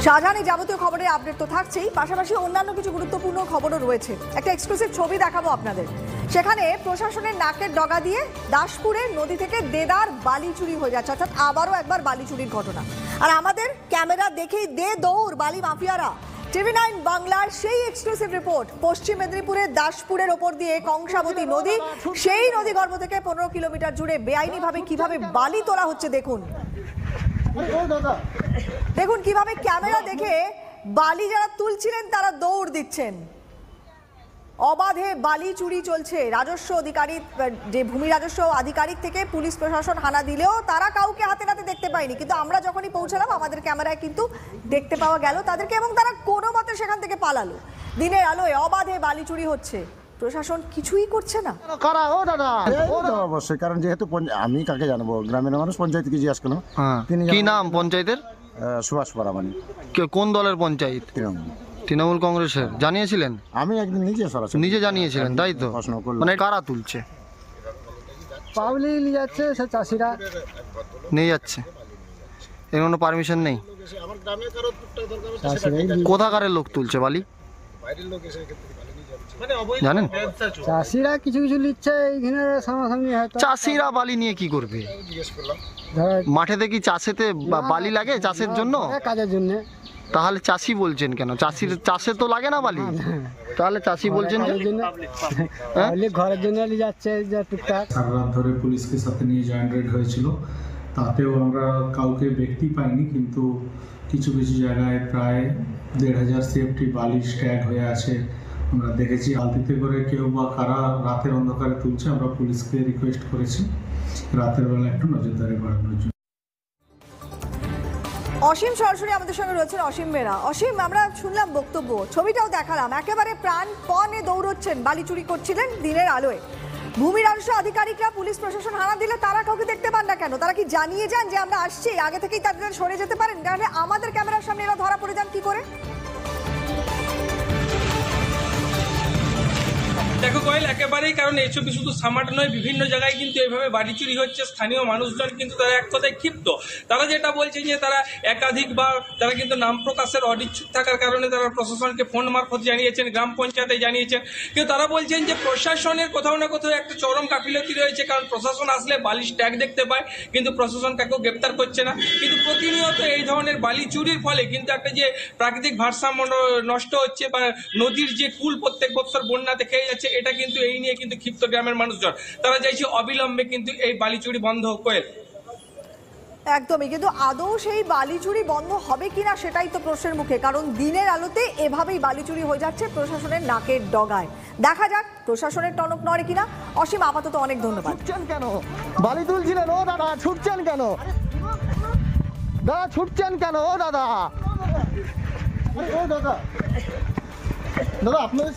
শাহজাহান যাবতীয় খবরের আপডেট তো থাকছেই, পাশাপাশি অন্যান্য কিছু গুরুত্বপূর্ণ খবরও রয়েছে। একটা এক্সক্লুসিভ ছবি দেখাবো আপনাদের। সেখানে প্রশাসনের নাকের ডগা দিয়ে দাসপুরের নদী থেকে দেদার বালি চুরি হয়ে যাচ্ছে, অর্থাৎ আবারও একবার বালি চুরির ঘটনা। আর আমাদের ক্যামেরা দেখেই দে দৌড় বালি মাফিয়ারা। TV9 বাংলার সেই এক্সক্লুসিভ রিপোর্ট। পশ্চিম মেদিনীপুরের দাসপুরের ওপর দিয়ে কংসাবতী নদী, সেই নদী গর্ভ থেকে 15 কিলোমিটার জুড়ে বেআইনিভাবে কিভাবে বালি তোলা হচ্ছে দেখুন। দেখুন কিভাবে ক্যামেরা দেখে বালি যারা তুলছিলেন তারা দৌড় দিচ্ছেন। অবাধে বালি চুরি চলছে। রাজস্ব অধিকারী, যে ভূমি রাজস্ব আধিকারিক থেকে পুলিশ প্রশাসন হানা দিলেও তারা কাউকে হাতে নাতে দেখতে পায়নি, কিন্তু আমরা যখনই পৌঁছালাম আমাদের ক্যামেরায় কিন্তু দেখতে পাওয়া গেল তাদেরকে, এবং তারা কোনো মতে সেখান থেকে পালালো। দিনের আলোয় অবাধে বালি চুরি হচ্ছে, প্রশাসন কিছুই করছে না। অবশ্যই, কারণ যেহেতু আমি কাকে জানাবো, গ্রামের মানুষ পঞ্চায়েতকে জিজ্ঞাসা করলাম। কি নাম পঞ্চায়েতের? সুভাষ পরামানি। কোন দলের পঞ্চায়েত? তৃণমূল কংগ্রেসের। জানিয়েছিলেন? আমি একদিন নিজে জানিয়েছিলেন, তাই তো? মানে কারা তুলছে? পাবলি নিয়ে যাচ্ছে, সে চাষিরা নিয়ে যাচ্ছে, এর কোনো পারমিশন নেই। কোথাকারের লোক তুলছে বালি জানেন? চাষিরা কিছু কিছু নিচ্ছে, এইখানে সামনাসামনি। হয়তো চাষিরা বালি নিয়ে কি করবে? মাঠেতে কি চাষেতে বালি লাগে চাষের জন্য? কাজের জন্য। তাহলে চাষি বলছেন কেন? চাষে তো লাগে না বালি, তাহলে চাষি বলছেন ঘরের জন্য যাচ্ছে টুকটাক। সারা রাত ধরে পুলিশকে সাথে নিয়ে জয়েন্ট রেড হয়েছিল, তাতেও আমরা কাউকে ব্যক্তি পাইনি, কিন্তু কিছু কিছু জায়গায় প্রায় 1500 সেফটি বালি স্ট্যাগ হয়ে আছে আমরা দেখেছি। বালতিতে করে কেউ বা কারা রাতের অন্ধকারে তুলছে, আমরা পুলিশকে রিকোয়েস্ট করেছি রাতের বেলা একটু নজরদারি বাড়ানোর জন্য। অসীম সরাসরি আমাদের সঙ্গে রয়েছেন। অসীম বেরা। অসীম, আমরা শুনলাম বক্তব্য, ছবিটাও দেখালাম, একেবারে প্রাণপণে দৌড়চ্ছেন, বালি চুরি করছিলেন দিনের আলোয়। ভূমি রাজস্ব আধিকারিকরা পুলিশ প্রশাসন হানা দিলে তারা কাউকে দেখতে পান না কেন? তারা কি জানিয়ে যান যে আমরা আসছি, আগে থেকেই তাদের সরে যেতে পারেন? তাহলে আমাদের ক্যামেরার সামনে এরা ধরা পড়ে যান কি করে? দেখো কয়েল, একেবারেই, কারণ এই ছবি শুধু সামাট নয়, বিভিন্ন জায়গায় কিন্তু এইভাবে বাড়ি চুরি হচ্ছে। স্থানীয় মানুষজন কিন্তু তারা এক কথায় ক্ষিপ্ত। তারা যেটা বলছে যে তারা একাধিকবার তারা কিন্তু নাম প্রকাশের অনিচ্ছুক থাকার কারণে তারা প্রশাসনকে ফোন মারফত জানিয়েছেন, গ্রাম পঞ্চায়েতে জানিয়েছেন, কিন্তু তারা বলছেন যে প্রশাসনের কোথাও না কোথাও একটা চরম গাফিলতি রয়েছে। কারণ প্রশাসন আসলে বালি ট্যাগ দেখতে পায়, কিন্তু প্রশাসন কাকেও গ্রেপ্তার করছে না। কিন্তু প্রতিনিয়ত এই ধরনের বালি চুরির ফলে কিন্তু একটা যে প্রাকৃতিক ভারসাম্য নষ্ট হচ্ছে, বা নদীর যে কুল প্রত্যেক বছর বন্যাতে খেয়ে যাচ্ছে, এটা কিন্তু এই নিয়ে কিন্তু ক্ষিপ্ত গ্রামের মানুষজন। তারা চাইছে অবিলম্বে কিন্তু এই বালি চুরি বন্ধ হোক। একদমই, কিন্তু আদৌ সেই বালি চুরি বন্ধ হবে কিনা সেটাই তো প্রশ্নের মুখে, কারণ দিনের আলোতে এভাবেই বালি চুরি হয়ে যাচ্ছে প্রশাসনের নাকের ডগায়। দেখা যাক প্রশাসনের টনক নড়ে কিনা। অসীম, আপাতত অনেক ধন্যবাদ। ছুটছেন কেন? বালি তুলছিলেন, ও দাদা ছুটছেন কেন? দাদা ছুটছেন কেন? ও দাদা, দাদা আপনাদের